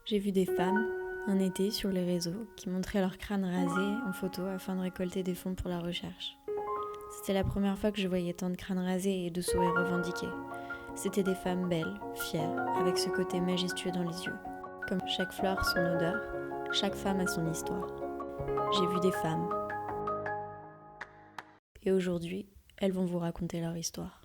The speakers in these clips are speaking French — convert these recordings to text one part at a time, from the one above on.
J'ai vu des femmes, un été, sur les réseaux, qui montraient leur crâne rasé en photo afin de récolter des fonds pour la recherche. C'était la première fois que je voyais tant de crânes rasés et de sourires revendiqués. C'étaient des femmes belles, fières, avec ce côté majestueux dans les yeux. Comme chaque fleur son odeur, chaque femme a son histoire. J'ai vu des femmes. Et aujourd'hui, elles vont vous raconter leur histoire.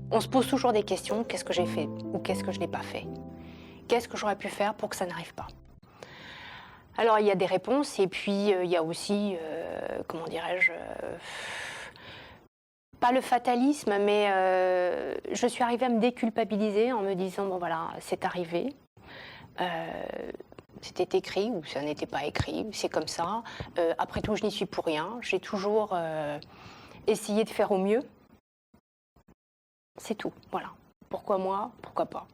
On se pose toujours des questions, qu'est-ce que j'ai fait ou qu'est-ce que je n'ai pas fait? Qu'est-ce que j'aurais pu faire pour que ça n'arrive pas? Alors il y a des réponses et puis il y a aussi, comment dirais-je, pas le fatalisme, mais je suis arrivée à me déculpabiliser en me disant, bon voilà, c'est arrivé, c'était écrit ou ça n'était pas écrit, c'est comme ça. Après tout, je n'y suis pour rien, j'ai toujours essayé de faire au mieux. C'est tout, voilà. Pourquoi moi? Pourquoi pas?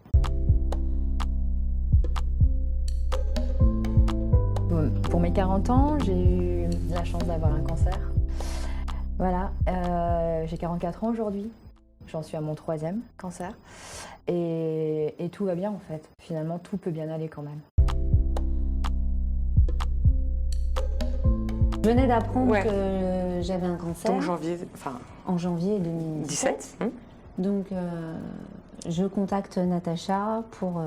Pour mes 40 ans, j'ai eu la chance d'avoir un cancer. Voilà, j'ai 44 ans aujourd'hui. J'en suis à mon 3e cancer. Et tout va bien en fait. Finalement, tout peut bien aller quand même. Je venais d'apprendre que j'avais un cancer. Donc en janvier 2017. 17. Donc, je contacte Natacha pour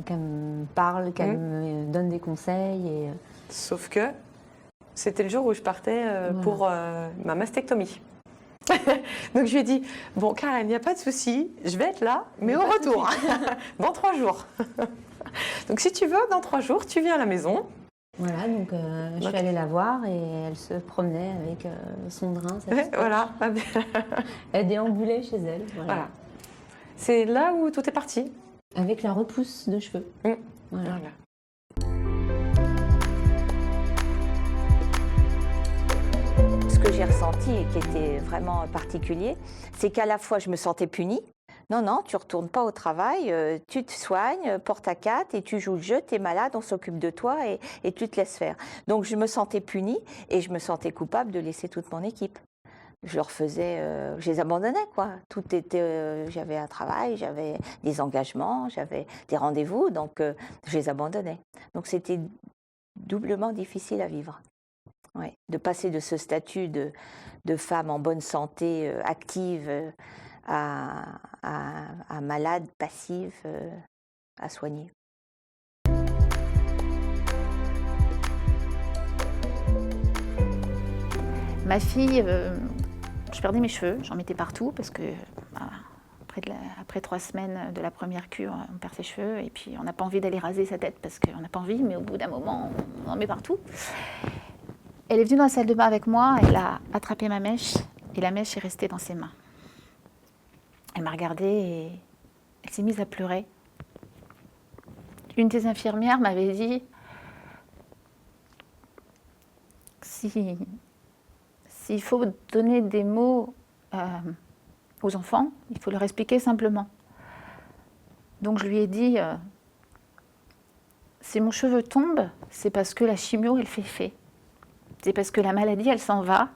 qu'elle me parle, qu'elle me donne des conseils. Sauf que c'était le jour où je partais pour ma mastectomie. Donc je lui ai dit, bon Karen, il n'y a pas de souci, je vais être là, mais au retour, dans 3 jours. Donc si tu veux, dans 3 jours, tu viens à la maison. Voilà, donc je suis allée la voir et elle se promenait avec son drain. Voilà. Elle déambulait chez elle. Voilà. C'est là où tout est parti. Avec la repousse de cheveux. Voilà. Ce que j'ai ressenti et qui était vraiment particulier, c'est qu'à la fois je me sentais punie. Non, tu ne retournes pas au travail, tu te soignes, porte à 4 et tu joues le jeu, tu es malade, on s'occupe de toi et tu te laisses faire. Donc je me sentais punie et je me sentais coupable de laisser toute mon équipe. Je leur faisais, je les abandonnais quoi. Tout était, j'avais un travail, j'avais des engagements, j'avais des rendez-vous, donc je les abandonnais. Donc c'était doublement difficile à vivre. Ouais, de passer de ce statut de femme en bonne santé, active, à malade, passive, à soigner. Ma fille, je perdais mes cheveux, j'en mettais partout parce que après 3 semaines de la première cure, on perd ses cheveux et puis on n'a pas envie d'aller raser sa tête parce qu'on n'a pas envie, mais au bout d'un moment, on en met partout. Elle est venue dans la salle de bain avec moi, elle a attrapé ma mèche et la mèche est restée dans ses mains. Elle m'a regardée et elle s'est mise à pleurer. Une des infirmières m'avait dit s'il faut donner des mots aux enfants, il faut leur expliquer simplement. Donc je lui ai dit si mon cheveu tombe, c'est parce que la chimio, elle fait effet. C'est parce que la maladie, elle s'en va.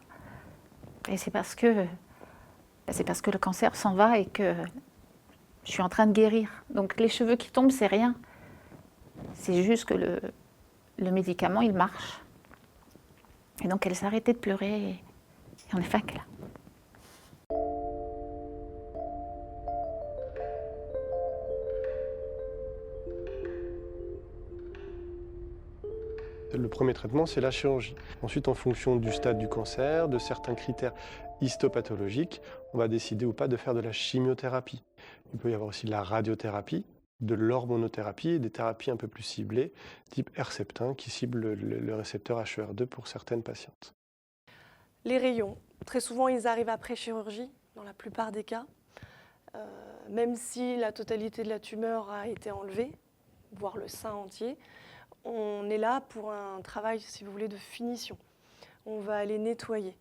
Et c'est parce que le cancer s'en va et que je suis en train de guérir. Donc les cheveux qui tombent, c'est rien. C'est juste que le médicament, il marche. Et donc elle s'est arrêtée de pleurer et on est fin que là. Le premier traitement, c'est la chirurgie. Ensuite, en fonction du stade du cancer, de certains critères histopathologiques, on va décider ou pas de faire de la chimiothérapie. Il peut y avoir aussi de la radiothérapie, de l'hormonothérapie et des thérapies un peu plus ciblées, type Herceptin, qui cible le récepteur HER2 pour certaines patientes. Les rayons, très souvent, ils arrivent après chirurgie, dans la plupart des cas. Même si la totalité de la tumeur a été enlevée, voire le sein entier, on est là pour un travail, si vous voulez, de finition. On va aller nettoyer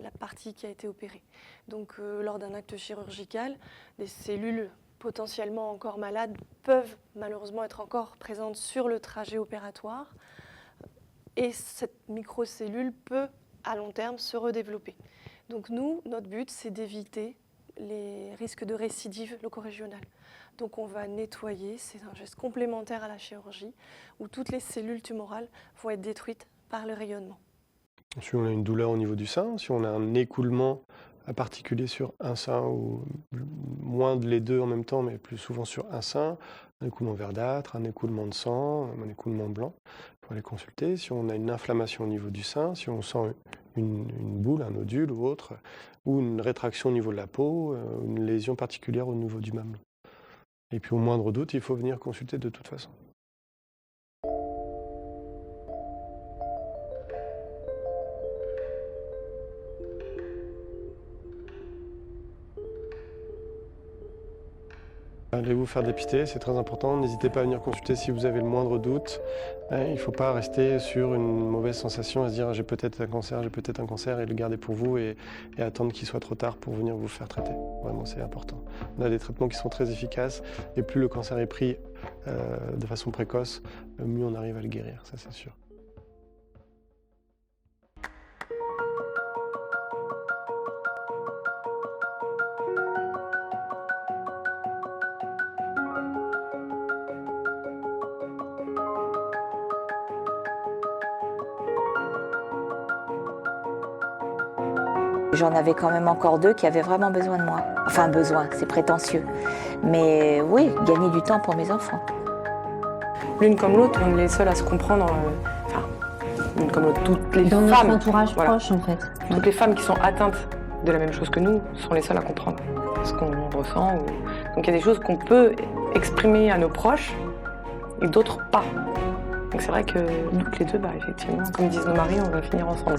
la partie qui a été opérée. Donc, lors d'un acte chirurgical, des cellules potentiellement encore malades peuvent malheureusement être encore présentes sur le trajet opératoire. et cette microcellule peut à long terme se redévelopper. Donc nous, notre but, c'est d'éviter les risques de récidive locorégionale. Donc on va nettoyer, c'est un geste complémentaire à la chirurgie, où toutes les cellules tumorales vont être détruites par le rayonnement. Si on a une douleur au niveau du sein, si on a un écoulement particulier sur un sein, ou moins de les deux en même temps, mais plus souvent sur un sein, un écoulement verdâtre, un écoulement de sang, un écoulement blanc, il faut aller consulter. Si on a une inflammation au niveau du sein, si on sent une boule, un nodule ou autre, ou une rétraction au niveau de la peau, une lésion particulière au niveau du mamelon. Et puis au moindre doute, il faut venir consulter de toute façon. Allez vous faire dépister, c'est très important. N'hésitez pas à venir consulter si vous avez le moindre doute. Il ne faut pas rester sur une mauvaise sensation, à se dire j'ai peut-être un cancer, et le garder pour vous et attendre qu'il soit trop tard pour venir vous faire traiter. Vraiment, c'est important. On a des traitements qui sont très efficaces et plus le cancer est pris de façon précoce, mieux on arrive à le guérir, ça c'est sûr. J'en avais quand même encore 2 qui avaient vraiment besoin de moi. Enfin, besoin, c'est prétentieux. Mais oui, gagner du temps pour mes enfants. L'une comme l'autre, on est les seuls à se comprendre. Enfin, l'une comme l'autre, toutes les dans femmes. notre entourage voilà. proche, en fait. Toutes les femmes qui sont atteintes de la même chose que nous sont les seules à comprendre ce qu'on ressent. Donc il y a des choses qu'on peut exprimer à nos proches et d'autres pas. Donc c'est vrai que toutes les deux, effectivement, comme disent nos maris, on va finir ensemble.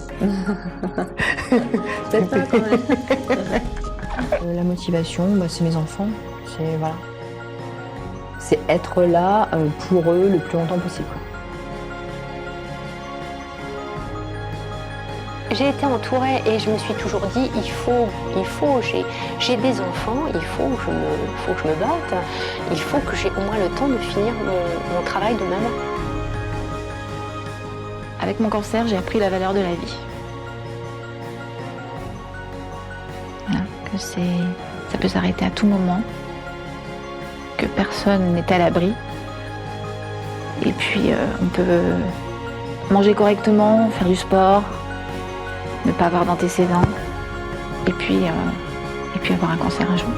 Peut-être pas quand même. La motivation, c'est mes enfants. C'est être là pour eux le plus longtemps possible. J'ai été entourée et je me suis toujours dit, j'ai des enfants, il faut que je me batte, il faut que j'ai au moins le temps de finir mon travail de maman. Avec mon cancer, j'ai appris la valeur de la vie. Voilà, que ça peut s'arrêter à tout moment, que personne n'est à l'abri. Et puis, on peut manger correctement, faire du sport, ne pas avoir d'antécédents, et puis avoir un cancer un jour.